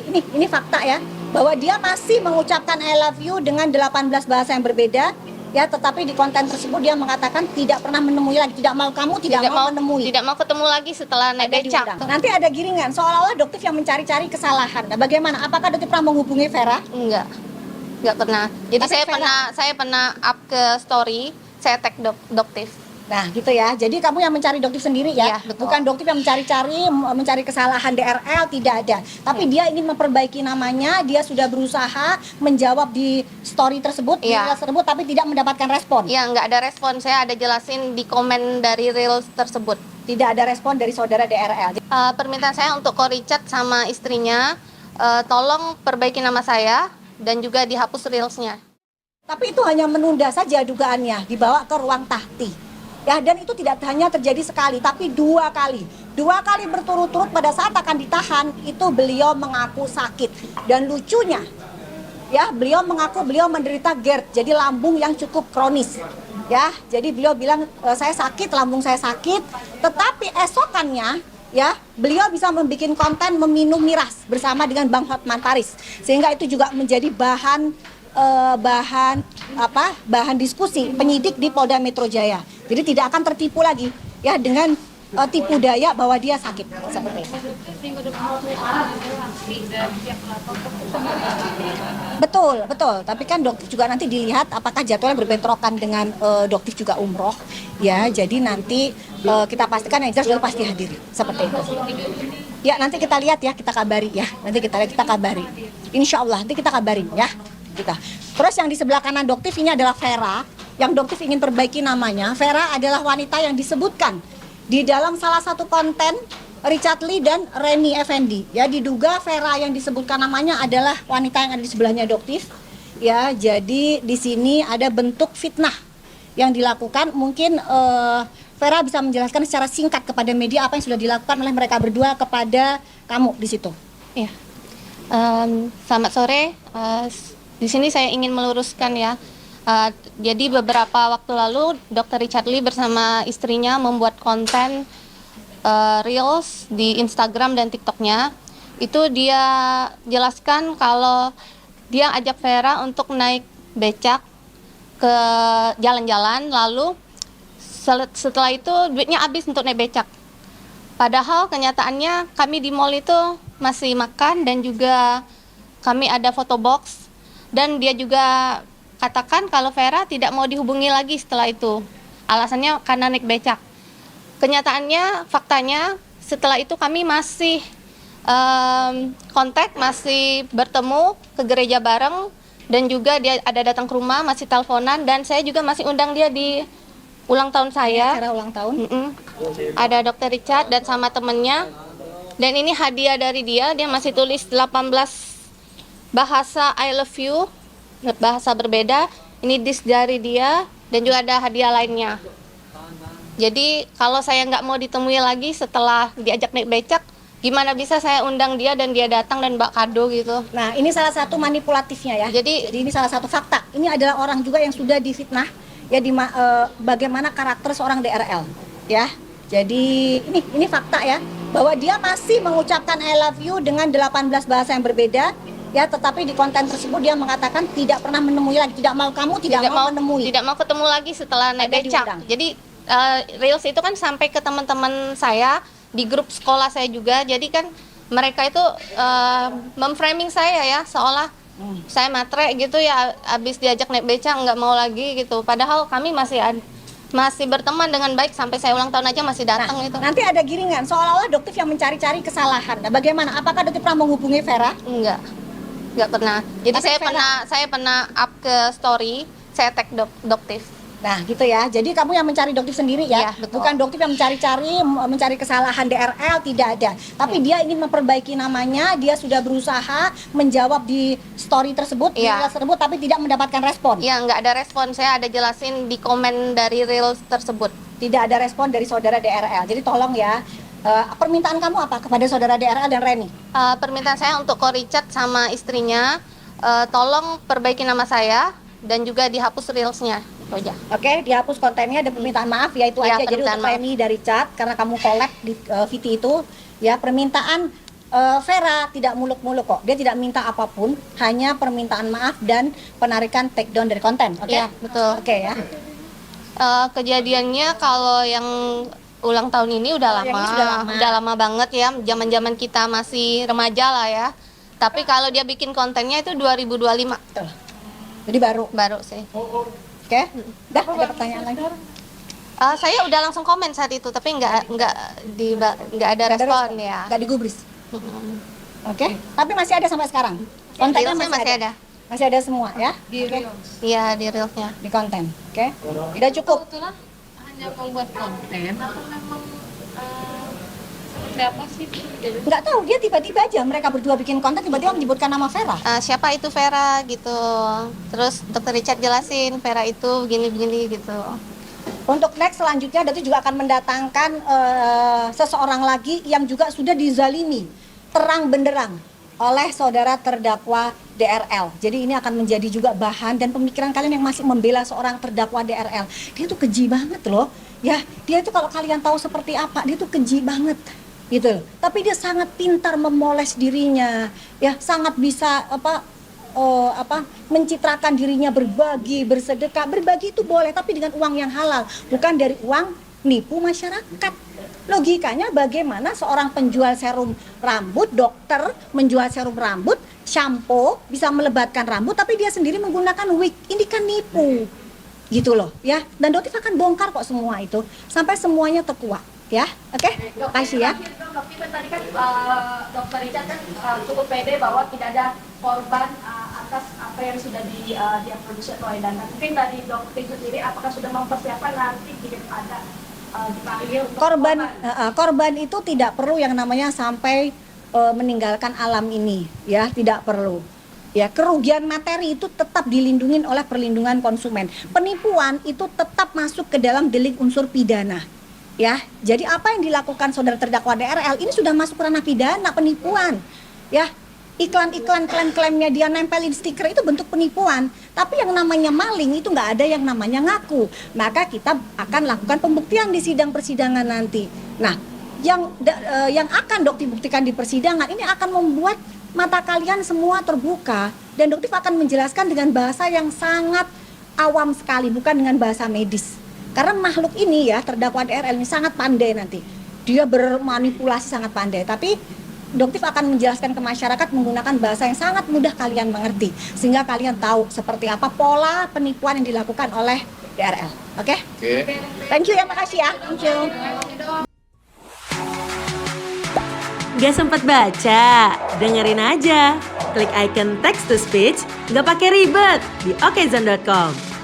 Ini fakta ya, bahwa dia masih mengucapkan I love you dengan 18 bahasa yang berbeda ya, tetapi di konten tersebut dia mengatakan tidak pernah menemui lagi, tidak mau menemui. Tidak mau ketemu lagi setelah naik becak. Nanti ada giringan, seolah-olah Doktif yang mencari-cari kesalahan. Nah, bagaimana? Apakah Doktif pernah menghubungi Vera? Enggak pernah. Jadi saya pernah up ke story, saya tag Doktif. Nah gitu ya, jadi kamu yang mencari Doktif sendiri ya, betul. Bukan Doktif yang mencari kesalahan DRL, tidak ada. Tapi dia ingin memperbaiki namanya, dia sudah berusaha menjawab di story tersebut, di reels tersebut, tapi tidak mendapatkan respon. Iya, nggak ada respon, saya ada jelasin di komen dari reels tersebut. Tidak ada respon dari saudara DRL. Permintaan saya untuk Ko Richard sama istrinya, tolong perbaiki nama saya dan juga dihapus reelsnya. Tapi itu hanya menunda saja dugaannya, dibawa ke ruang tahti. Ya, dan itu tidak hanya terjadi sekali, tapi 2 kali. 2 kali berturut-turut pada saat akan ditahan, itu beliau mengaku sakit. Dan lucunya, ya beliau mengaku beliau menderita GERD, jadi lambung yang cukup kronis. Ya, jadi beliau bilang saya sakit, lambung saya sakit. Tetapi esokannya, ya beliau bisa membuat konten meminum miras bersama dengan Bang Hotman Paris, sehingga itu juga menjadi bahan diskusi penyidik di Polda Metro Jaya. Jadi tidak akan tertipu lagi ya dengan tipu daya bahwa dia sakit seperti itu. Betul. Tapi kan Doktif juga nanti dilihat apakah jadwalnya berbentrokan dengan Doktif juga umroh. Ya, jadi nanti kita pastikan yang jelas pasti hadir seperti itu. Ya, nanti kita lihat ya, kita kabari ya. Nanti kita kabari. Insya Allah nanti kita kabarin ya. Terus yang di sebelah kanan Doktif ini adalah Vera, yang Doktif ingin perbaiki namanya. Vera adalah wanita yang disebutkan di dalam salah satu konten Richard Lee dan Reni Effendi. Ya, diduga Vera yang disebutkan namanya adalah wanita yang ada di sebelahnya Doktif. Ya, jadi di sini ada bentuk fitnah yang dilakukan. Mungkin Vera bisa menjelaskan secara singkat kepada media apa yang sudah dilakukan oleh mereka berdua kepada kamu di situ. Iya. Selamat sore. Di sini saya ingin meluruskan ya. Jadi beberapa waktu lalu Dr. Richard Lee bersama istrinya membuat konten reels di Instagram dan TikToknya. Itu dia jelaskan kalau dia ajak Vera untuk naik becak ke jalan-jalan, lalu setelah itu duitnya habis untuk naik becak. Padahal kenyataannya kami di mall itu masih makan dan juga kami ada foto box. Dan dia juga katakan kalau Vera tidak mau dihubungi lagi setelah itu. Alasannya karena naik becak. Kenyataannya, faktanya, setelah itu kami masih kontak, masih bertemu ke gereja bareng. Dan juga dia ada datang ke rumah, masih teleponan. Dan saya juga masih undang dia di ulang tahun saya. Acara ulang tahun? Ada Dr. Richard dan sama temennya. Dan ini hadiah dari dia masih tulis 18 bahasa I love you, bahasa berbeda. Ini disk dari dia dan juga ada hadiah lainnya. Jadi kalau saya nggak mau ditemui lagi setelah diajak naik becak, gimana bisa saya undang dia dan dia datang dan bawa kado gitu. Nah, ini salah satu manipulatifnya ya. Jadi ini salah satu fakta. Ini adalah orang juga yang sudah difitnah ya, bagaimana karakter seorang DRL ya. Jadi ini fakta ya, bahwa dia masih mengucapkan I love you dengan 18 bahasa yang berbeda. Ya, tetapi di konten tersebut dia mengatakan tidak pernah menemui lagi, tidak mau menemui. Tidak mau ketemu lagi setelah naik becak. Jadi reels itu kan sampai ke teman-teman saya di grup sekolah saya juga. Jadi kan mereka itu memframing saya ya seolah saya matre gitu ya, habis diajak naik becak nggak mau lagi gitu. Padahal kami masih berteman dengan baik sampai saya ulang tahun aja masih datang gitu. Nanti ada giringan seolah-olah Doktif yang mencari-cari kesalahan. Nah, bagaimana? Apakah Doktif pernah menghubungi Vera? Enggak pernah. Jadi saya pernah up ke story, saya tag Doktif. Nah gitu ya, jadi kamu yang mencari Doktif sendiri ya, bukan Doktif yang mencari kesalahan DRL, tidak ada. Tapi dia ingin memperbaiki namanya, dia sudah berusaha menjawab di story tersebut, di reels tersebut, tapi tidak mendapatkan respon. Iya, nggak ada respon, saya ada jelasin di komen dari reels tersebut. Tidak ada respon dari saudara DRL, jadi tolong ya. Permintaan kamu apa kepada saudara DRL dan Reni? Permintaan saya untuk Ko Richard sama istrinya, tolong perbaiki nama saya dan juga dihapus reelsnya. Oke, dihapus kontennya, ada permintaan maaf ya, itu aja. Jadi untuk Reni dari Richard, karena kamu collab di VT itu, ya permintaan Vera tidak muluk-muluk kok. Dia tidak minta apapun, hanya permintaan maaf dan penarikan take down dari konten. Oke? Iya, betul. Oke ya. Kejadiannya kalau yang ulang tahun ini udah Yang lama, ini sudah lama. udah lama banget ya, zaman-zaman kita masih remaja lah ya. Tapi kalau dia bikin kontennya itu 2025 Betul. Jadi baru sih. Oke? Dah, ada pertanyaan lagi? Saya udah langsung komen saat itu, tapi nggak ada respon ya. Nggak digubris. Oke? Tapi masih ada sampai sekarang. Kontennya Reelsnya masih ada. Masih ada semua ya? Iya, di reelsnya. Di konten. Oke? Udah cukup. Kebetulan hanya membuat konten atau memang seperti apa sih? Nggak tahu, dia tiba-tiba aja mereka berdua bikin konten tiba-tiba menyebutkan nama Vera. Siapa itu Vera gitu. Terus Dr. Richard jelasin Vera itu begini-begini gitu. Untuk next selanjutnya Datu juga akan mendatangkan seseorang lagi yang juga sudah dizalimi terang benderang oleh saudara terdakwa DRL. Jadi ini akan menjadi juga bahan dan pemikiran kalian yang masih membela seorang terdakwa DRL. Dia tuh keji banget loh. Ya, dia itu kalau kalian tahu seperti apa, dia tuh keji banget. Gitu. Tapi dia sangat pintar memoles dirinya. Ya, sangat bisa mencitrakan dirinya berbagi, bersedekah. Berbagi itu boleh tapi dengan uang yang halal, bukan dari uang nipu masyarakat. Logikanya bagaimana seorang penjual serum rambut, dokter menjual serum rambut, shampoo, bisa melebatkan rambut tapi dia sendiri menggunakan wig. Ini kan nipu. Gitu loh, ya. Dan Dotif akan bongkar kok semua itu sampai semuanya terkuak, ya. Oke? Kasih ya. Dokter tadi kan Dokter Richard kan cukup pede bahwa tidak ada korban atas apa yang sudah diproduksi oleh Dana. Mungkin dari dokter itu sendiri apakah sudah mempersiapkan nanti jika ada dipanggil untuk korban itu tidak perlu yang namanya sampai meninggalkan alam ini, ya, tidak perlu. Ya, kerugian materi itu tetap dilindungi oleh perlindungan konsumen. Penipuan itu tetap masuk ke dalam delik unsur pidana. Ya, jadi apa yang dilakukan saudara terdakwa DRL ini sudah masuk ranah pidana penipuan. Ya, iklan-iklan klaim-klaimnya dia nempelin stiker itu bentuk penipuan. Tapi yang namanya maling itu nggak ada yang namanya ngaku. Maka kita akan lakukan pembuktian di sidang persidangan nanti. Nah, yang akan Doktif buktikan di persidangan ini akan membuat mata kalian semua terbuka dan Doktif akan menjelaskan dengan bahasa yang sangat awam sekali, bukan dengan bahasa medis. Karena makhluk ini ya, terdakwa DRL ini sangat pandai nanti. Dia bermanipulasi sangat pandai, tapi Doktif akan menjelaskan ke masyarakat menggunakan bahasa yang sangat mudah kalian mengerti. Sehingga kalian tahu seperti apa pola penipuan yang dilakukan oleh DRL. Oke? Thank you ya, makasih ya. Thank you. Gak sempat baca? Dengerin aja. Klik icon text to speech, gak pakai ribet di okezone.com.